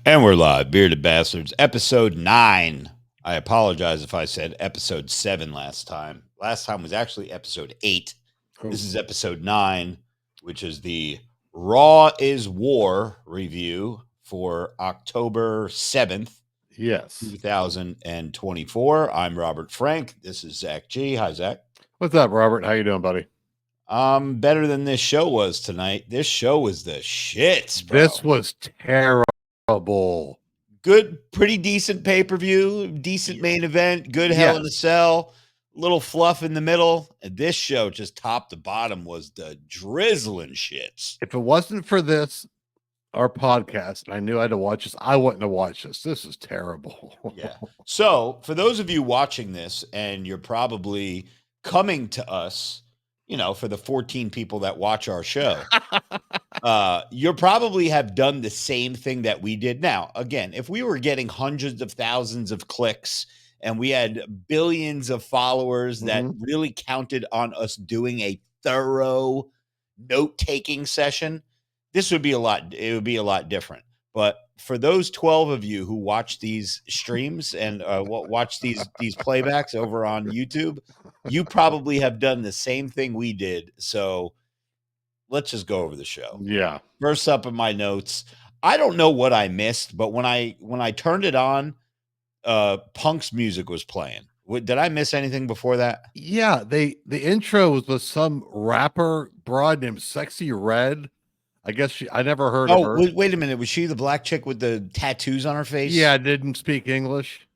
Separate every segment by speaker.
Speaker 1: And we're live. Bearded Bastards, episode 9. I apologize if I said episode 7 last time. Last time was actually episode 8. This is episode 9, which is the Raw is War review for October 7th,
Speaker 2: Yes.
Speaker 1: 2024. I'm Robert Frank. This is Zach G. Hi, Zach.
Speaker 2: What's up, Robert? How you doing, buddy?
Speaker 1: Better than this show was tonight. This show was the shits, bro.
Speaker 2: This was terrible.
Speaker 1: Good, pretty decent pay-per-view, decent main event, good Hell in a Cell, little fluff in the middle. And this show, just top to bottom, was the drizzling shits.
Speaker 2: If it wasn't for this, our podcast, and I knew I had to watch this, I wouldn't have watched this. This is terrible.
Speaker 1: Yeah. So, for those of you watching this, and you're probably coming to us, you know, for the 14 people that watch our show, you'll probably have done the same thing that we did. Now, again, if we were getting hundreds of thousands of clicks and we had billions of followers that really counted on us doing a thorough note-taking session, this would be a lot. It would be a lot different. But for those 12 of you who watch these streams and watch these playbacks over on YouTube, you probably have done the same thing we did. So let's just go over the show.
Speaker 2: Yeah.
Speaker 1: First up in my notes, I don't know what I missed, but when I turned it on, Punk's music was playing. Did I miss anything before that?
Speaker 2: Yeah, the intro was with some rapper broad named Sexy Red. I guess I never heard of her.
Speaker 1: Wait a minute. Was she the black chick with the tattoos on her face?
Speaker 2: Yeah, didn't speak English.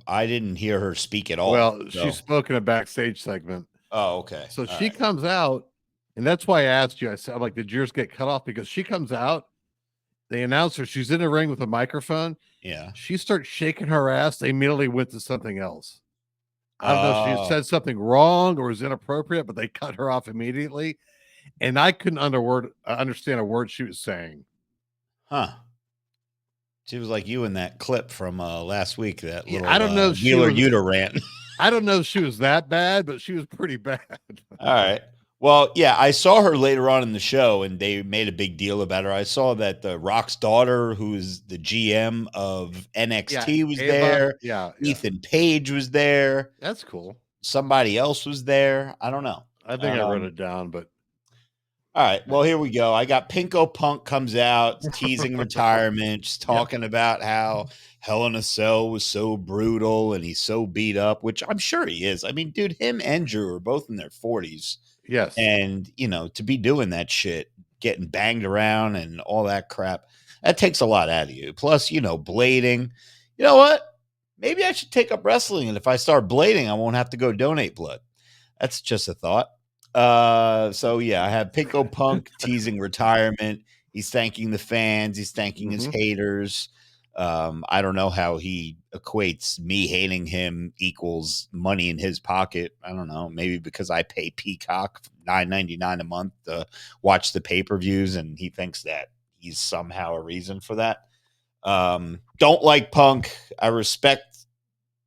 Speaker 1: I didn't hear her speak at all.
Speaker 2: Well, she spoke in a backstage segment.
Speaker 1: Oh, okay.
Speaker 2: So she comes out, and that's why I asked you. I said, I'm like, did yours get cut off? Because she comes out, they announce her, she's in a ring with a microphone.
Speaker 1: Yeah.
Speaker 2: She starts shaking her ass. They immediately went to something else. I don't know if she said something wrong or was inappropriate, but they cut her off immediately. And I couldn't understand a word she was saying.
Speaker 1: Huh. She was like you in that clip from last week. That little,
Speaker 2: I don't know.
Speaker 1: Wheeler Yuta rant.
Speaker 2: I don't know if she was that bad, but she was pretty bad.
Speaker 1: All right. Well, yeah, I saw her later on in the show, and they made a big deal about her. I saw that the Rock's daughter, who's the GM of NXT, was there.
Speaker 2: Yeah.
Speaker 1: Ethan Page was there.
Speaker 2: That's cool.
Speaker 1: Somebody else was there. I don't know.
Speaker 2: I think I wrote it down, but.
Speaker 1: All right. Well, here we go. I got Pinko Punk comes out teasing retirement, just talking about how Hell in a Cell was so brutal and he's so beat up, which I'm sure he is. I mean, dude, him and Drew are both in their 40s.
Speaker 2: Yes.
Speaker 1: And, you know, to be doing that shit, getting banged around and all that crap, that takes a lot out of you. Plus, you know, blading. You know what? Maybe I should take up wrestling. And if I start blading, I won't have to go donate blood. That's just a thought. So yeah, I have Pinko Punk teasing retirement. He's thanking the fans. He's thanking his haters. I don't know how he equates me hating him equals money in his pocket. I don't know. Maybe because I pay Peacock $9.99 a month to watch the pay-per-views, and he thinks that he's somehow a reason for that. Don't like Punk. I respect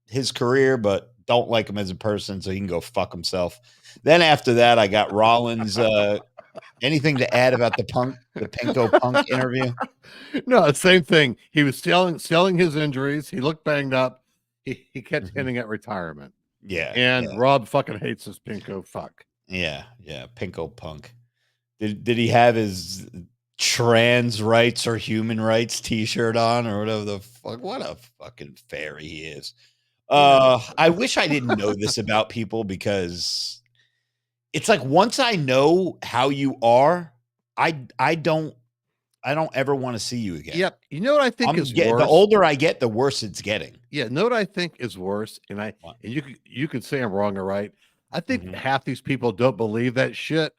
Speaker 1: his career, but don't like him as a person, so he can go fuck himself. Then after that, I got Rollins. Anything to add about the Pinko Punk interview?
Speaker 2: No, same thing. He was selling his injuries. He looked banged up. He kept hinting at retirement.
Speaker 1: Yeah.
Speaker 2: And Rob fucking hates this Pinko fuck.
Speaker 1: Yeah. Pinko Punk. Did he have his trans rights or human rights t-shirt on or whatever the fuck? What a fucking fairy he is. I wish I didn't know this about people, because it's like once I know how you are, I don't ever want to see you again.
Speaker 2: Yep. You know what I think is worse?
Speaker 1: The older I get, the worse it's getting.
Speaker 2: Yeah. Know what I think is worse? And you could say I'm wrong or right. I think half these people don't believe that shit.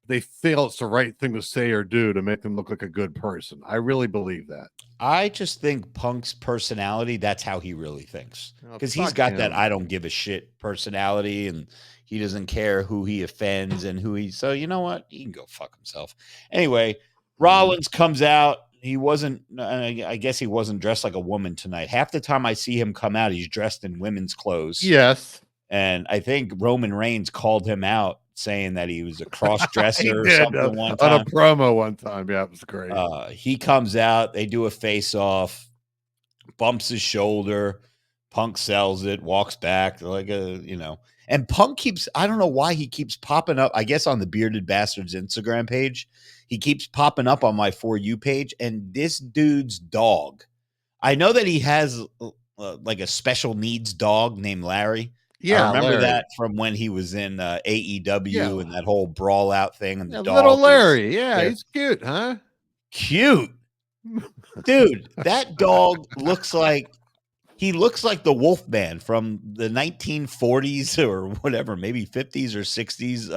Speaker 2: They feel it's the right thing to say or do to make them look like a good person. I really believe that.
Speaker 1: I just think Punk's personality, that's how he really thinks. Because he's got that I don't give a shit personality, and he doesn't care who he offends and who he. So, you know what? He can go fuck himself. Anyway, Rollins comes out. He wasn't, I guess he wasn't dressed like a woman tonight. Half the time I see him come out, he's dressed in women's clothes.
Speaker 2: Yes.
Speaker 1: And I think Roman Reigns called him out saying that he was a cross dresser or
Speaker 2: did,
Speaker 1: something one
Speaker 2: on a
Speaker 1: time.
Speaker 2: promo one time. Yeah, it was great.
Speaker 1: He comes out, they do a face off, bumps his shoulder. Punk sells it, walks back like and Punk keeps, I don't know why he keeps popping up. I guess on the Bearded Bastards Instagram page, he keeps popping up on my For You page. And this dude's dog, I know that he has like a special needs dog named Larry. I
Speaker 2: Yeah,
Speaker 1: remember
Speaker 2: Larry.
Speaker 1: that from when he was in AEW
Speaker 2: Yeah.
Speaker 1: and that whole brawl out thing. And the dog,
Speaker 2: little Larry. Yeah, he's cute, huh?
Speaker 1: Cute. Dude, that dog looks like the Wolfman from the 1940s or whatever, maybe 50s or 60s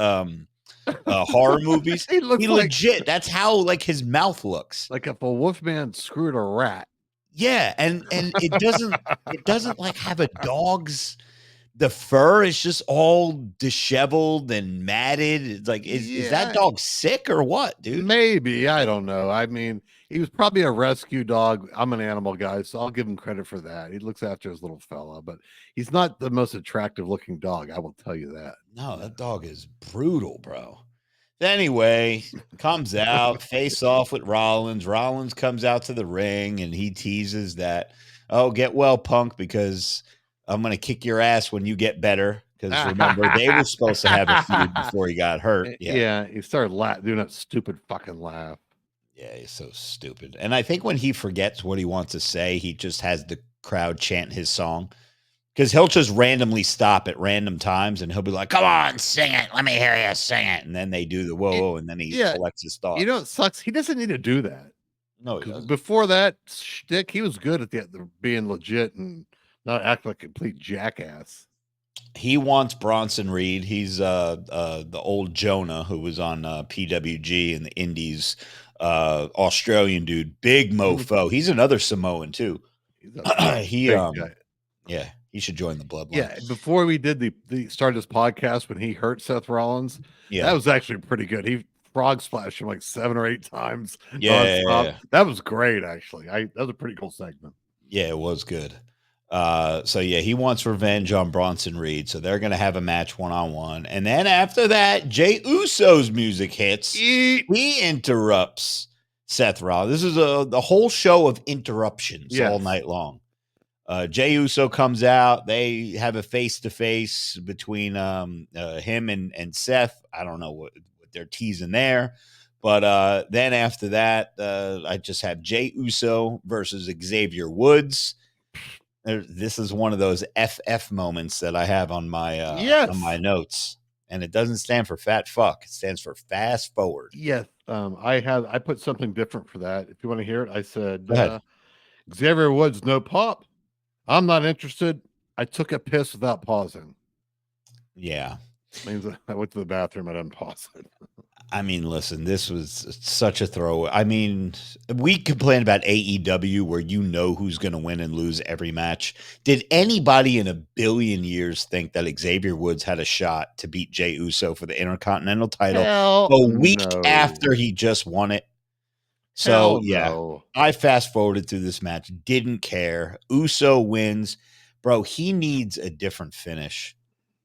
Speaker 1: horror movies.
Speaker 2: He looks
Speaker 1: He
Speaker 2: like
Speaker 1: legit. That's how like his mouth looks.
Speaker 2: like if a wolfman screwed a rat.
Speaker 1: Yeah, and it doesn't like have a dog's. The fur is just all disheveled and matted. It's like, is that dog sick or what, dude?
Speaker 2: Maybe. I don't know. I mean, he was probably a rescue dog. I'm an animal guy, so I'll give him credit for that. He looks after his little fella, but he's not the most attractive looking dog. I will tell you that.
Speaker 1: No, that dog is brutal, bro. Anyway, comes out, face off with Rollins. Rollins comes out to the ring and he teases that, oh, get well, Punk, because I'm going to kick your ass when you get better. Because remember, they were supposed to have a feud before he got hurt.
Speaker 2: Yeah, he started doing that stupid fucking laugh.
Speaker 1: Yeah, he's so stupid. And I think when he forgets what he wants to say, he just has the crowd chant his song. Because he'll just randomly stop at random times and he'll be like, come on, sing it. Let me hear you sing it. And then they do the whoa, and then he collects his thoughts.
Speaker 2: You know, it sucks. He doesn't need to do that.
Speaker 1: No, he doesn't.
Speaker 2: Before that shtick, he was good at the being legit and not act like a complete jackass.
Speaker 1: He wants Bronson Reed. He's the old Jonah who was on PWG and the Indies, Australian dude, big mofo. He's another Samoan too. Yeah, he should join the bloodline.
Speaker 2: Yeah, before we did the start this podcast when he hurt Seth Rollins, that was actually pretty good. He frog splashed him like 7 or 8 times.
Speaker 1: Yeah.
Speaker 2: That was great. Actually, that was a pretty cool segment.
Speaker 1: Yeah, it was good. So yeah, he wants revenge on Bronson Reed. So they're gonna have a match 1-on-1, and then after that, Jey Uso's music hits. He interrupts Seth Rollins. This is the whole show of interruptions all night long. Jey Uso comes out. They have a face-to-face between him and Seth. I don't know what they're teasing there. But then after that, I just have Jey Uso versus Xavier Woods. This is one of those FF moments that I have on my notes. And it doesn't stand for fat fuck. It stands for fast forward.
Speaker 2: Yes. I put something different for that. If you want to hear it, I said Xavier Woods, no pop. I'm not interested. I took a piss without pausing.
Speaker 1: Yeah.
Speaker 2: Means I went to the bathroom. I didn't pause it.
Speaker 1: I mean, listen, this was such a throw. I mean, we complain about AEW where you know who's going to win and lose every match. Did anybody in a billion years think that Xavier Woods had a shot to beat Jey Uso for the Intercontinental title a week after he just won it? So, I fast forwarded through this match. Didn't care. Uso wins. Bro, he needs a different finish.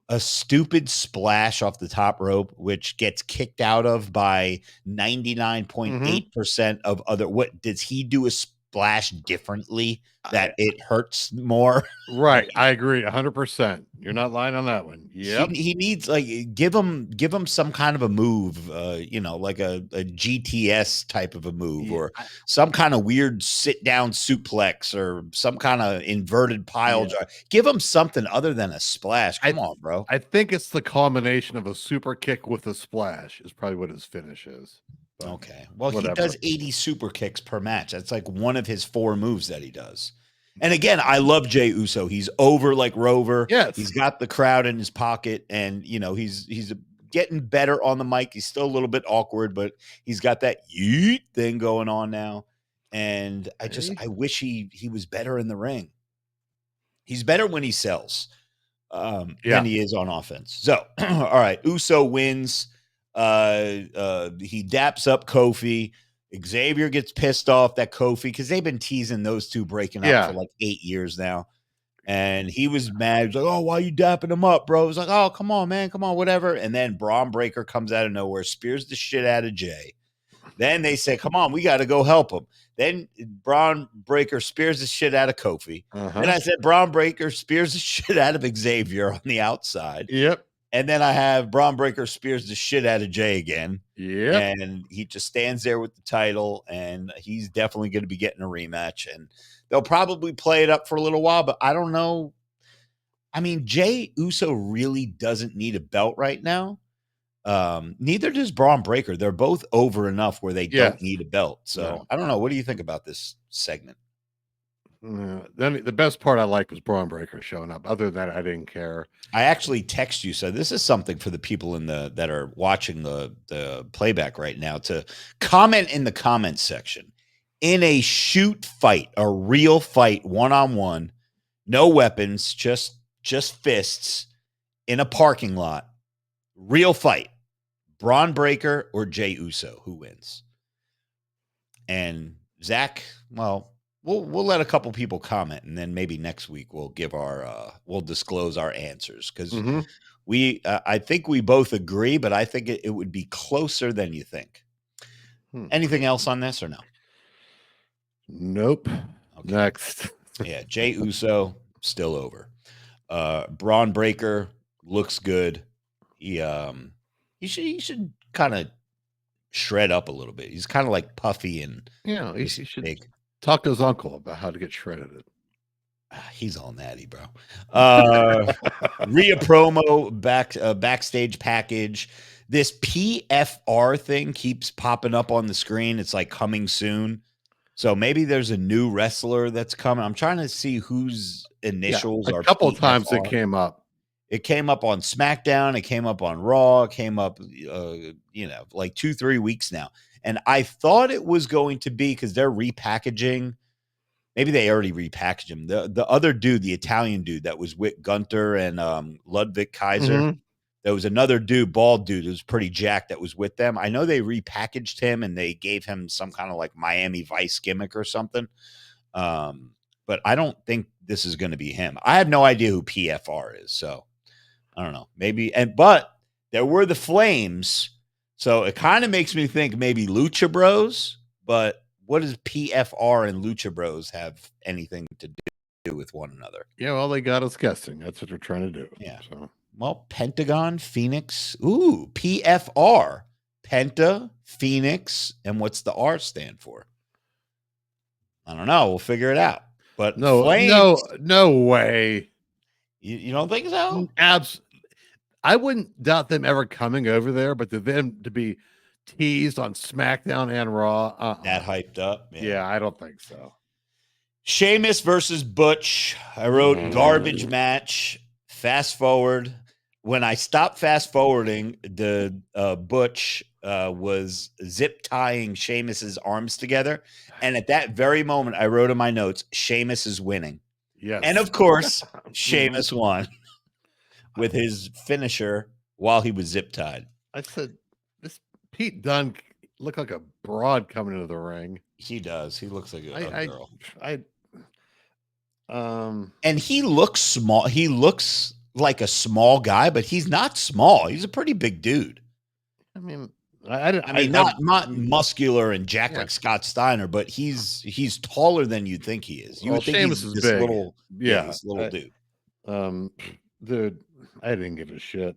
Speaker 1: A stupid splash off the top rope, which gets kicked out of by 99.8% of other. What does he do a splash differently that it hurts more?
Speaker 2: Right. I agree 100%. You're not lying on that one. Yeah.
Speaker 1: He needs give him some kind of a move, like a GTS type of a move or some kind of weird sit down suplex or some kind of inverted pile drive. Give him something other than a splash. Come on, bro.
Speaker 2: I think it's the combination of a super kick with a splash is probably what his finish is.
Speaker 1: But okay. Well, he does 80 super kicks per match. That's like one of his 4 moves that he does. And again, I love Jey Uso. He's over like Rover.
Speaker 2: Yes.
Speaker 1: He's got the crowd in his pocket, and he's getting better on the mic. He's still a little bit awkward, but he's got that yeet thing going on now. And I wish he was better in the ring. He's better when he sells than he is on offense. So, all right, Uso wins. He daps up Kofi. Xavier gets pissed off that Kofi, because they've been teasing those two breaking up for like 8 years now. And he was mad. He's like, "Oh, why you dapping him up, bro?" He's like, "Oh, come on, man, come on, whatever." And then Braun Breaker comes out of nowhere, spears the shit out of Jay. Then they say, "Come on, we got to go help him." Then Braun Breaker spears the shit out of Kofi. Then I said Braun Breaker spears the shit out of Xavier on the outside.
Speaker 2: Yep.
Speaker 1: And then I have Braun Breaker spears the shit out of Jay again.
Speaker 2: Yep.
Speaker 1: And he just stands there with the title, and he's definitely going to be getting a rematch. And they'll probably play it up for a little while, but I don't know. I mean, Jay Uso really doesn't need a belt right now. Neither does Braun Breaker. They're both over enough where they don't need a belt. So I don't know. What do you think about this segment?
Speaker 2: Then the best part I like was Braun Breaker showing up. Other than that, I didn't care.
Speaker 1: I actually text you. So this is something for the people that are watching the playback right now to comment in the comments section. In a shoot fight, a real fight, one-on-one, no weapons, just fists in a parking lot, real fight. Braun Breaker or Jay Uso, who wins? And Zach, well, we'll let a couple people comment, and then maybe next week we'll give we'll disclose our answers, because I think we both agree, but I think it would be closer than you think. Anything else on this or no?
Speaker 2: Nope. Okay. Next.
Speaker 1: Yeah, Jay Uso still over. Braun Breaker looks good. He should kind of shred up a little bit. He's kind of like puffy and
Speaker 2: he should talk to his uncle about how to get shredded.
Speaker 1: He's all natty, bro. Rhea promo backstage package. This PFR thing keeps popping up on the screen. It's like coming soon. So maybe there's a new wrestler that's coming. I'm trying to see whose initials are.
Speaker 2: A couple of
Speaker 1: PFR.
Speaker 2: times it came up.
Speaker 1: It came up on SmackDown. It came up on Raw. It came up, like 2-3 weeks now. And I thought it was going to be, because they're repackaging. Maybe they already repackaged him. The other dude, the Italian dude that was with Gunter and Ludwig Kaiser. There was another dude, bald dude, who was pretty jacked, that was with them. I know they repackaged him and they gave him some kind of like Miami Vice gimmick or something. But I don't think this is going to be him. I have no idea who PFR is. So I don't know. Maybe, but there were the Flames. So it kind of makes me think maybe Lucha Bros. But what does PFR and Lucha Bros have anything to do with one another?
Speaker 2: Yeah, well, they got us guessing. That's what they're trying to do.
Speaker 1: Yeah. So. Well, Pentagon, Phoenix. Ooh, PFR. Penta, Phoenix. And what's the R stand for? I don't know. We'll figure it out. But
Speaker 2: no way.
Speaker 1: You don't think so?
Speaker 2: I wouldn't doubt them ever coming over there, but to them to be teased on SmackDown and Raw,
Speaker 1: that hyped up.
Speaker 2: Yeah, I don't think so.
Speaker 1: Sheamus versus Butch. I wrote garbage match. Fast forward. When I stopped fast forwarding, the Butch was zip tying Sheamus's arms together, and at that very moment, I wrote in my notes, "Sheamus is winning."
Speaker 2: Yes,
Speaker 1: and of course, Sheamus won with his finisher while he was zip tied.
Speaker 2: I said, "This Pete Dunne looked like a broad coming into the ring."
Speaker 1: He does. He looks like a girl. And he looks small. He looks like a small guy, but he's not small. He's a pretty big dude.
Speaker 2: I mean,
Speaker 1: not muscular and jacked like Scott Steiner, but he's taller than you'd think he is. You would think
Speaker 2: Sheamus
Speaker 1: he's
Speaker 2: is
Speaker 1: this
Speaker 2: big.
Speaker 1: little, this little dude.
Speaker 2: Dude, I didn't give a shit.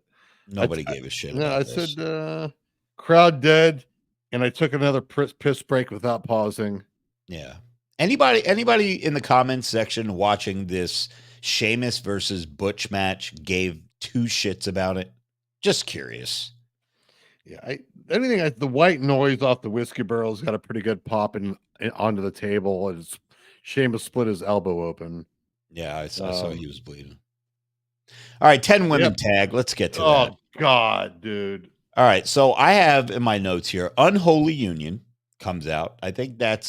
Speaker 1: Nobody gave a shit.
Speaker 2: No, I said crowd dead, and I took another piss break without pausing.
Speaker 1: Yeah. Anybody in the comments section watching this Sheamus versus Butch match gave two shits about it? Just curious.
Speaker 2: Yeah, the white noise off the whiskey barrel's got a pretty good pop onto the table. And Sheamus split his elbow open.
Speaker 1: Yeah, I saw he was bleeding. All right, 10 women tag. Let's get to that.
Speaker 2: Oh God, dude.
Speaker 1: All right, so I have in my notes here, Unholy Union comes out. I think that's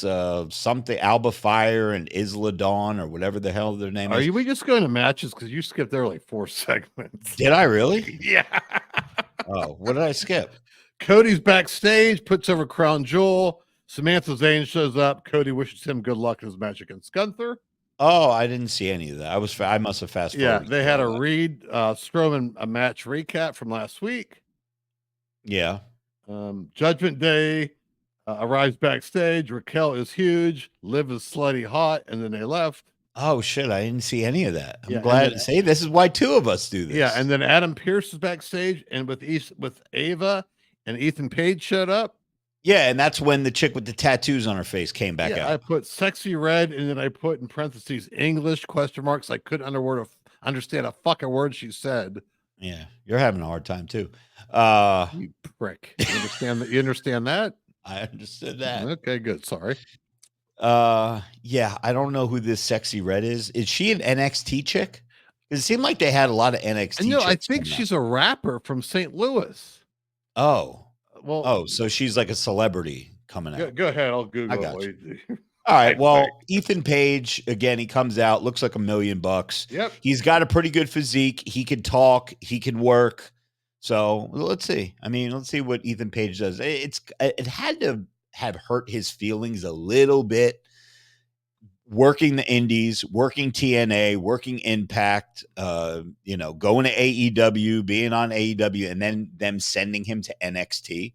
Speaker 1: something Alba Fire and Isla Dawn or whatever the hell their name is.
Speaker 2: Are we just going to matches? Because you skipped there like 4 segments.
Speaker 1: Did I really?
Speaker 2: Yeah.
Speaker 1: Oh, what did I skip?
Speaker 2: Cody's backstage, puts over Crown Jewel. Samantha Zayn shows up. Cody wishes him good luck in his match against Gunther.
Speaker 1: Oh, I didn't see any of that. I must have fast
Speaker 2: Yeah,
Speaker 1: forwarded
Speaker 2: they
Speaker 1: through
Speaker 2: had
Speaker 1: all
Speaker 2: a
Speaker 1: that.
Speaker 2: Reed Strowman a match recap from last week.
Speaker 1: Yeah.
Speaker 2: Judgment Day arrives backstage. Raquel is huge. Liv is slutty hot, and then they left.
Speaker 1: Oh shit, I didn't see any of that. I'm
Speaker 2: Yeah, and
Speaker 1: glad
Speaker 2: then
Speaker 1: to say this is why two of us do
Speaker 2: yeah,
Speaker 1: this.
Speaker 2: and then Adam Pearce is backstage, and with Ava and Ethan Page showed up.
Speaker 1: Yeah, and that's when the chick with the tattoos on her face came back
Speaker 2: Yeah, I
Speaker 1: out.
Speaker 2: put sexy red, and then I put in parentheses English question marks. I couldn't understand a fucking word she said.
Speaker 1: Yeah, you're having a hard time too.
Speaker 2: You prick. You understand that? You understand that?
Speaker 1: I understood that.
Speaker 2: Okay, good. Sorry.
Speaker 1: Yeah, I don't know who this sexy red is. Is she an NXT chick? It seemed like they had a lot of
Speaker 2: And
Speaker 1: NXT
Speaker 2: no, I
Speaker 1: chicks
Speaker 2: think
Speaker 1: coming out.
Speaker 2: she's a rapper from St. Louis.
Speaker 1: Oh,
Speaker 2: Well,
Speaker 1: so she's like a celebrity coming out.
Speaker 2: go ahead. I'll
Speaker 1: I
Speaker 2: Google
Speaker 1: got you.
Speaker 2: it.
Speaker 1: All right.
Speaker 2: I think.
Speaker 1: Well, Ethan Page, again, he comes out, looks like $1 million.
Speaker 2: Yep.
Speaker 1: He's got a pretty good physique. He can talk, he can work. So let's see. I mean, let's see what Ethan Page does. It had to have hurt his feelings a little bit working the indies, working TNA, working Impact, going to AEW, being on AEW, and then them sending him to NXT.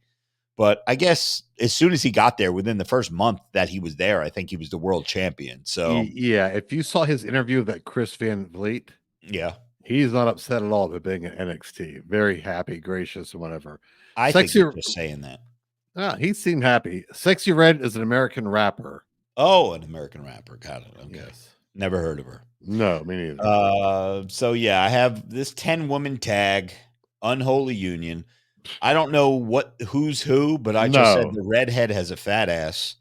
Speaker 1: But I guess as soon as he got there, within the first month that he was there, I think he was the world champion. So
Speaker 2: Yeah, if you saw his interview with that Chris Van Vliet,
Speaker 1: yeah,
Speaker 2: he's not upset at all about being at NXT. Very happy, gracious, and whatever.
Speaker 1: I think
Speaker 2: Sexy.
Speaker 1: he's just saying that.
Speaker 2: He seemed happy. Sexy Red is an American rapper.
Speaker 1: Oh, an American rapper. Got it. Okay.
Speaker 2: Yes.
Speaker 1: Never heard of her.
Speaker 2: No, me neither.
Speaker 1: So yeah, I have this 10-woman tag, Unholy Union. I don't know who's who, but I just said the redhead has a fat ass.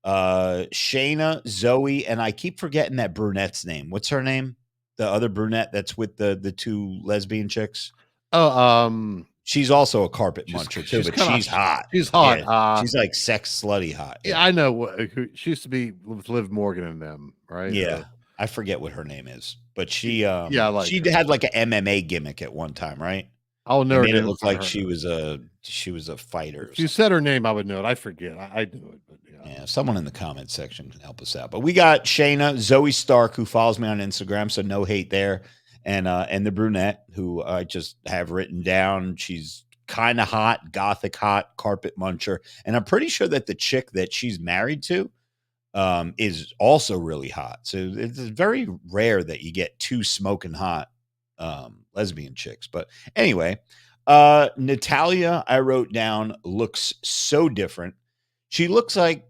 Speaker 1: Shayna, Zoe, and I keep forgetting that brunette's name. What's her name? The other brunette that's with the two lesbian chicks.
Speaker 2: Oh,
Speaker 1: she's also a carpet muncher too, but she's hot.
Speaker 2: She's hot.
Speaker 1: Yeah, she's like sex slutty hot.
Speaker 2: Yeah, I know. She used to be with Liv Morgan and them, right?
Speaker 1: Yeah, I forget what her name is, but she
Speaker 2: like
Speaker 1: she
Speaker 2: her.
Speaker 1: had like an MMA gimmick at one time, right?
Speaker 2: I'll know.
Speaker 1: Made it look like she was a fighter.
Speaker 2: If you said her name, I would know it. I forget. I knew it, but
Speaker 1: yeah. Someone in the comment section can help us out. But we got Shayna, Zoe Stark, who follows me on Instagram, so no hate there, and the brunette who I just have written down. She's kind of hot, gothic hot, carpet muncher, and I'm pretty sure that the chick that she's married to is also really hot. So it's very rare that you get two smoking hot lesbian chicks. But anyway, Natalia, I wrote down, looks so different. She looks like,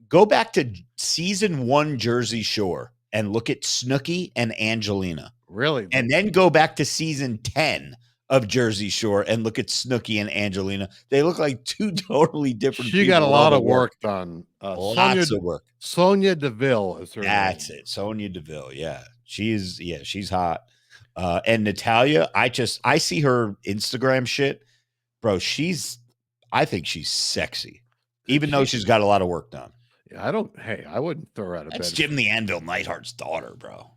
Speaker 1: go back to season 1 Jersey Shore and look at Snooki and Angelina.
Speaker 2: Really?
Speaker 1: And then go back to season 10 of Jersey Shore and look at Snooki and Angelina. They look like two totally different people.
Speaker 2: She got a lot of work done.
Speaker 1: Lots of work.
Speaker 2: Sonia Deville is her name.
Speaker 1: That's it. Sonia Deville. Yeah. She's hot. And Natalia, I see her Instagram shit. Bro, I think she's sexy. Even though she's got a lot of work done.
Speaker 2: Yeah, I wouldn't throw her out of bed.
Speaker 1: That's Jim the Anvil Neidhart's daughter, bro.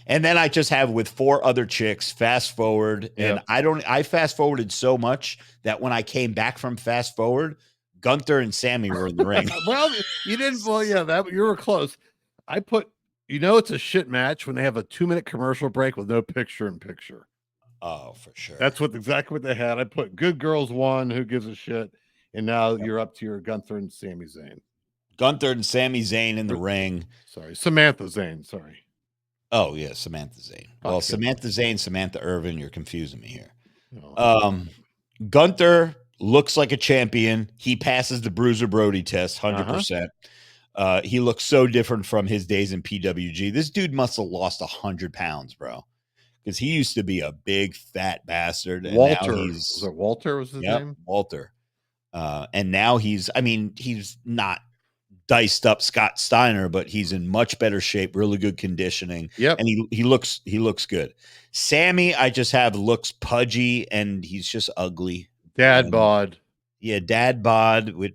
Speaker 1: And then I just have with 4 other chicks, fast forward. And I fast forwarded so much that when I came back from fast forward, Gunther and Sammy were in the ring.
Speaker 2: Well, you didn't. Well, yeah, you were close. I put, it's a shit match when they have a 2-minute commercial break with no picture in picture.
Speaker 1: Oh, for sure.
Speaker 2: That's exactly what they had. I put Good Girls 1, who gives a shit? And now you're up to your Gunther and Sami Zayn.
Speaker 1: Gunther and Sami Zayn in the ring.
Speaker 2: Sorry, Samantha Zayn. Sorry.
Speaker 1: Oh, yeah, Samantha Zayn. Well, Samantha Zayn, Samantha Irvin, you're confusing me here. Gunther looks like a champion. He passes the Bruiser Brody test, 100%. He looks so different from his days in PWG. This dude must have lost 100 pounds, bro. Because he used to be a big, fat bastard. And
Speaker 2: Walter.
Speaker 1: Now
Speaker 2: was it Walter was his name?
Speaker 1: Walter. And now he's not diced up Scott Steiner, but he's in much better shape, really good conditioning.
Speaker 2: Yep.
Speaker 1: And he looks good. Sammy, I just have looks pudgy and he's just ugly.
Speaker 2: Dad bod.
Speaker 1: Yeah, dad bod with,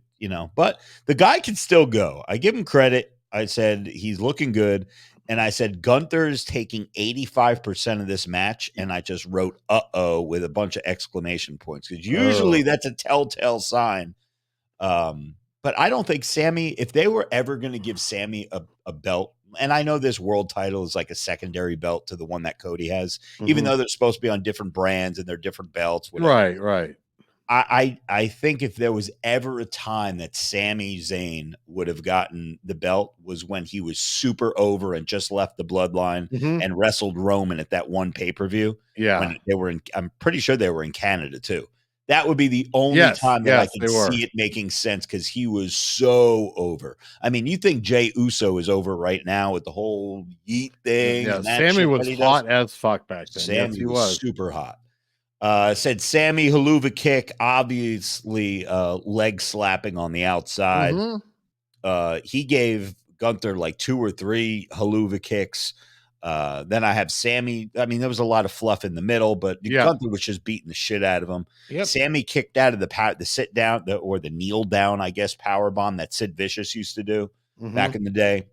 Speaker 1: but the guy can still go. I give him credit. I said he's looking good. And I said Gunther is taking 85% of this match. And I just wrote uh-oh with a bunch of exclamation points. Because usually that's a telltale sign. But I don't think Sammy, if they were ever going to give Sammy a belt, and I know this world title is like a secondary belt to the one that Cody has, even though they're supposed to be on different brands and they're different belts, whatever.
Speaker 2: Right, right.
Speaker 1: I think if there was ever a time that Sami Zayn would have gotten the belt was when he was super over and just left the bloodline and wrestled Roman at that one pay-per-view.
Speaker 2: Yeah.
Speaker 1: When they were in, I'm pretty sure they were in Canada too. That would be the only time that I could see it making sense because he was so over. I mean, you think Jey Uso is over right now with the whole yeet thing?
Speaker 2: Yeah,
Speaker 1: and that
Speaker 2: Sammy
Speaker 1: shit
Speaker 2: was hot as fuck back then.
Speaker 1: Sammy
Speaker 2: yes, he
Speaker 1: was super hot. Said Sammy haluva kick, obviously leg slapping on the outside. He gave Gunther like 2 or 3 haluva kicks. Then I have Sammy. I mean, there was a lot of fluff in the middle, but Gunther was just beating the shit out of him. Sammy kicked out of the sit down or the kneel down, I guess, power bomb that Sid Vicious used to do back in the day.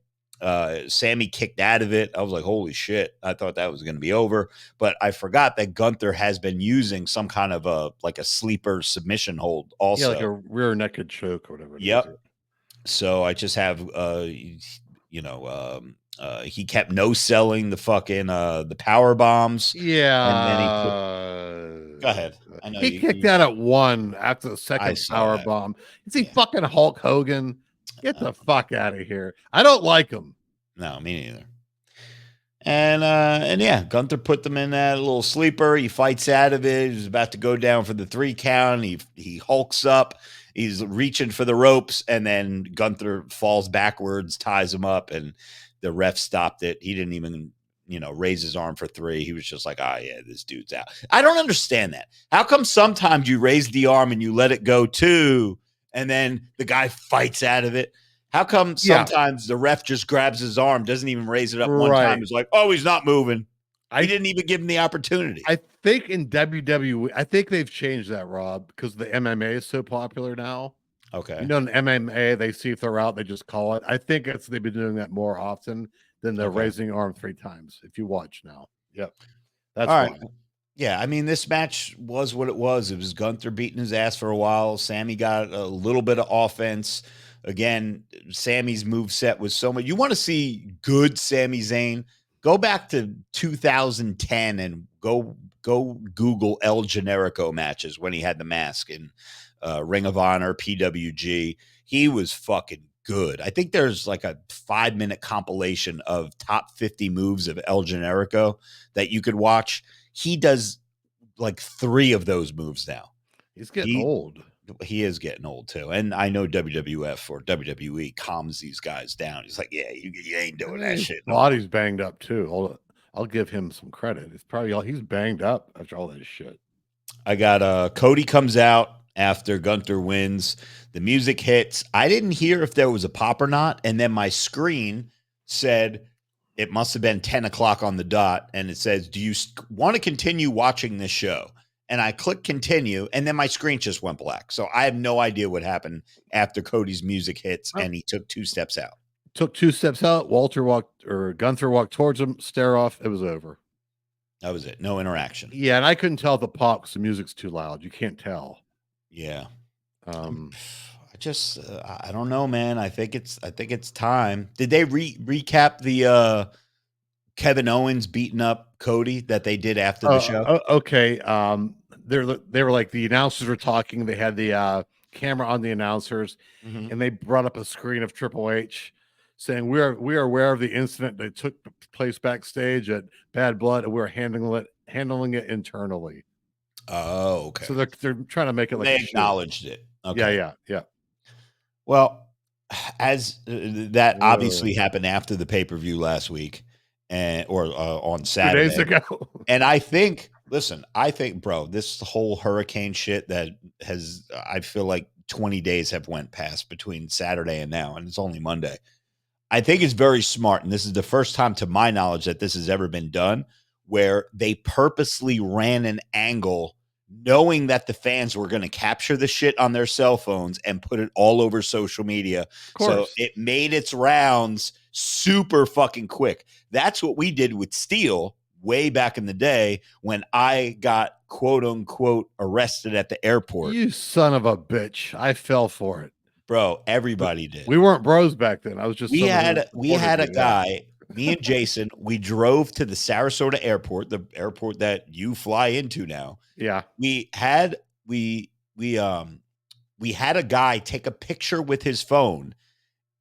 Speaker 1: Sammy kicked out of it. I was like, holy shit. I thought that was going to be over, but I forgot that Gunther has been using some kind of a sleeper submission hold also.
Speaker 2: Yeah, like a rear naked choke or whatever.
Speaker 1: Yep. So I just have, he kept no selling the fucking, the power bombs.
Speaker 2: Yeah.
Speaker 1: And then go ahead. I know
Speaker 2: he kicked out at 1 after the second power bomb. Is he fucking Hulk Hogan? Get the fuck out of here. I don't like him.
Speaker 1: No, me neither. And yeah, Gunther put them in that little sleeper. He fights out of it. He's about to go down for the 3 count. He hulks up. He's reaching for the ropes, and then Gunther falls backwards, ties him up, and the ref stopped it. He didn't even, raise his arm for 3. He was just like, yeah, this dude's out. I don't understand that. How come sometimes you raise the arm and you let it go too, and then the guy fights out of it? How come sometimes the ref just grabs his arm, doesn't even raise it up one time? He's like, oh, he's not moving. He didn't even give him the opportunity.
Speaker 2: I think in WWE, I think they've changed that, Rob, because the MMA is so popular now.
Speaker 1: Okay.
Speaker 2: In MMA, they see if they're out, they just call it. I think they've been doing that more often than they're raising arm 3 times. If you watch now. Yep. That's all right.
Speaker 1: Yeah, I mean, this match was what it was. It was Gunther beating his ass for a while. Sammy got a little bit of offense. Again, Sammy's moveset was so much. You want to see good Sami Zayn? Go back to 2010 and go Google El Generico matches when he had the mask in Ring of Honor, PWG. He was fucking good. I think there's like a 5-minute compilation of top 50 moves of El Generico that you could watch. He does like 3 of those moves now.
Speaker 2: He's getting old.
Speaker 1: He is getting old too. And I know WWF or WWE calms these guys down. He's like, yeah, you ain't doing that shit.
Speaker 2: His body's banged up too. I'll give him some credit. It's probably he's banged up after all that shit.
Speaker 1: I got Cody comes out after Gunther wins. The music hits. I didn't hear if there was a pop or not. And then my screen said it must have been 10 o'clock on the dot. And it says, do you want to continue watching this show? And I clicked continue, and then my screen just went black. So I have no idea what happened after Cody's music hits, and he took 2 steps out.
Speaker 2: Took 2 steps out. Gunther walked towards him, stare off. It was over.
Speaker 1: That was it. No interaction.
Speaker 2: Yeah, and I couldn't tell the pop because the music's too loud. You can't tell.
Speaker 1: Yeah. I don't know, man. I think it's time. Did they recap the Kevin Owens beating up Cody that they did after the show?
Speaker 2: Okay. They were like, the announcers were talking. They had the camera on the announcers, and they brought up a screen of Triple H saying, we are aware of the incident that took place backstage at Bad Blood, and we're handling it internally.
Speaker 1: Oh, okay.
Speaker 2: So they're trying to make it like
Speaker 1: they acknowledged it. Okay.
Speaker 2: Yeah.
Speaker 1: Well, as that obviously happened after the pay-per-view last week, or on Saturday
Speaker 2: 2 days ago.
Speaker 1: And I think, bro, this whole hurricane shit I feel like 20 days have went past between Saturday and now, and it's only Monday. I think it's very smart, and this is the first time to my knowledge that this has ever been done, where they purposely ran an angle knowing that the fans were going to capture the shit on their cell phones and put it all over social media. So it made its rounds super fucking quick. That's what we did with Steel way back in the day when I got quote unquote arrested at the airport.
Speaker 2: You son of a bitch. I fell for it.
Speaker 1: Bro, everybody did.
Speaker 2: We weren't bros back then. I was just
Speaker 1: We had a
Speaker 2: me,
Speaker 1: guy, me and Jason, we drove to the Sarasota airport, the airport that you fly into now.
Speaker 2: Yeah.
Speaker 1: We had a guy take a picture with his phone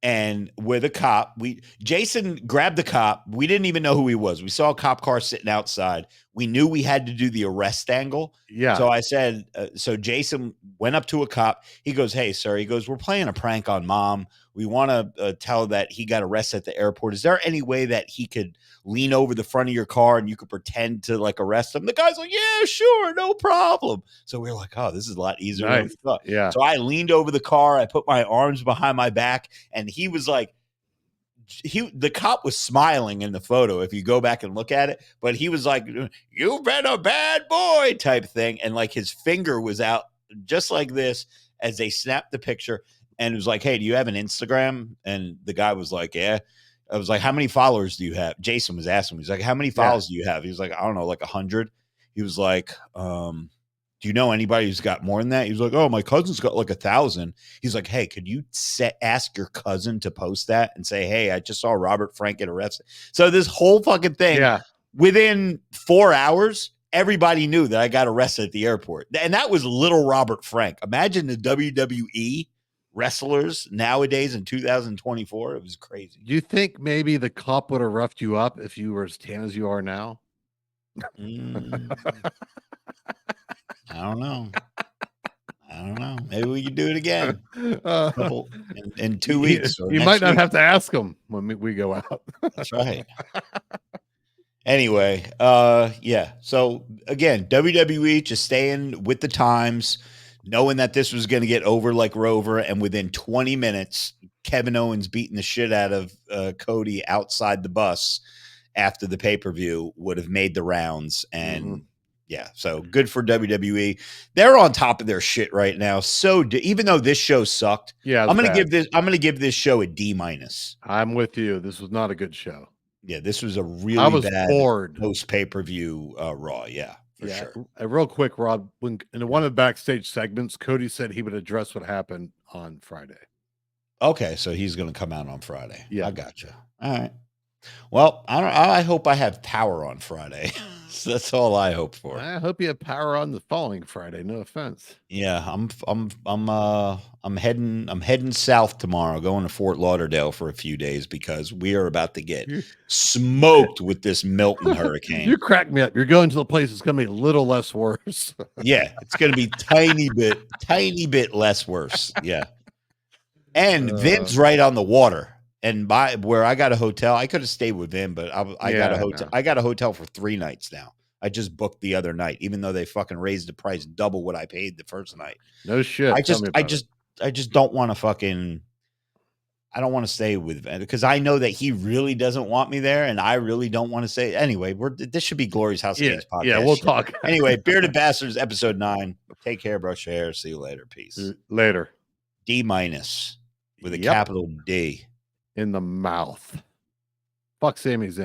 Speaker 1: and with a cop. Jason grabbed the cop. We didn't even know who he was. We saw a cop car sitting outside. We knew we had to do the arrest angle.
Speaker 2: Yeah.
Speaker 1: So I said, so Jason went up to a cop. He goes, "Hey, sir," he goes, "we're playing a prank on mom. We want to tell that he got arrested at the airport. Is there any way that he could lean over the front of your car and you could pretend to like arrest him?" The guy's like, "Yeah, sure, no problem." So we were like, "Oh, this is a lot easier than we thought."
Speaker 2: Yeah.
Speaker 1: So I leaned over the car. I put my arms behind my back, and he was like, the cop was smiling in the photo if you go back and look at it, but he was like, "You've been a bad boy" type thing, and like his finger was out just like this as they snapped the picture, and it was like, "Hey, do you have an Instagram?" And the guy was like, "Yeah." I was like, "How many followers do you have?" Jason was asking me. He's like, "How many followers do you have?" He was like, "I don't know, like 100." He was like, "Do you know anybody who's got more than that?" He was like, "Oh, my cousin's got like 1,000." He's like, "Hey, could you ask your cousin to post that and say, 'Hey, I just saw Robert Frank get arrested.'" So this whole fucking thing, within 4 hours, everybody knew that I got arrested at the airport. And that was little Robert Frank. Imagine the WWE wrestlers nowadays in 2024. It was crazy.
Speaker 2: Do you think maybe the cop would have roughed you up if you were as tan as you are now?
Speaker 1: I don't know. Maybe we can do it again. In 2 weeks.
Speaker 2: You might not have to ask him when we go out.
Speaker 1: That's right. Anyway, yeah. So again, WWE just staying with the times, knowing that this was going to get over like Rover, and within 20 minutes, Kevin Owens beating the shit out of Cody outside the bus after the pay-per-view would have made the rounds. And yeah, so good for WWE. They're on top of their shit right now. So even though this show sucked, I'm gonna give this show a D-.
Speaker 2: I'm with you. This was not a good show.
Speaker 1: Yeah, this was a really bad
Speaker 2: bored
Speaker 1: post pay-per-view Raw. Yeah, for sure.
Speaker 2: Real quick, Rob, when in one of the backstage segments, Cody said he would address what happened on Friday.
Speaker 1: Okay, so he's gonna come out on Friday.
Speaker 2: Yeah,
Speaker 1: I gotcha. All right. Well, I hope I have power on Friday. So that's all I hope for.
Speaker 2: I hope you have power on the following Friday. No offense.
Speaker 1: Yeah, I'm heading south tomorrow, going to Fort Lauderdale for a few days because we are about to get smoked with this Milton hurricane.
Speaker 2: You crack me up. You're going to the place that's going to be a little less worse.
Speaker 1: Yeah, it's going to be tiny bit less worse. Yeah, and Vin's right on the water. And where I got a hotel, I could have stayed with him, but I got a hotel. I got a hotel for 3 nights now. I just booked the other night, even though they fucking raised the price double what I paid the first night.
Speaker 2: No shit.
Speaker 1: I just don't want to fucking. I don't want to stay with Vin because I know that he really doesn't want me there, and I really don't want to say. Anyway, this should be Glory's House Games podcast.
Speaker 2: Yeah, we'll talk.
Speaker 1: Anyway, Bearded Bastards, episode 9. Take care, brush your hair. See you later. Peace.
Speaker 2: Later.
Speaker 1: D- with a capital D.
Speaker 2: In the mouth. Fuck Sami Zayn.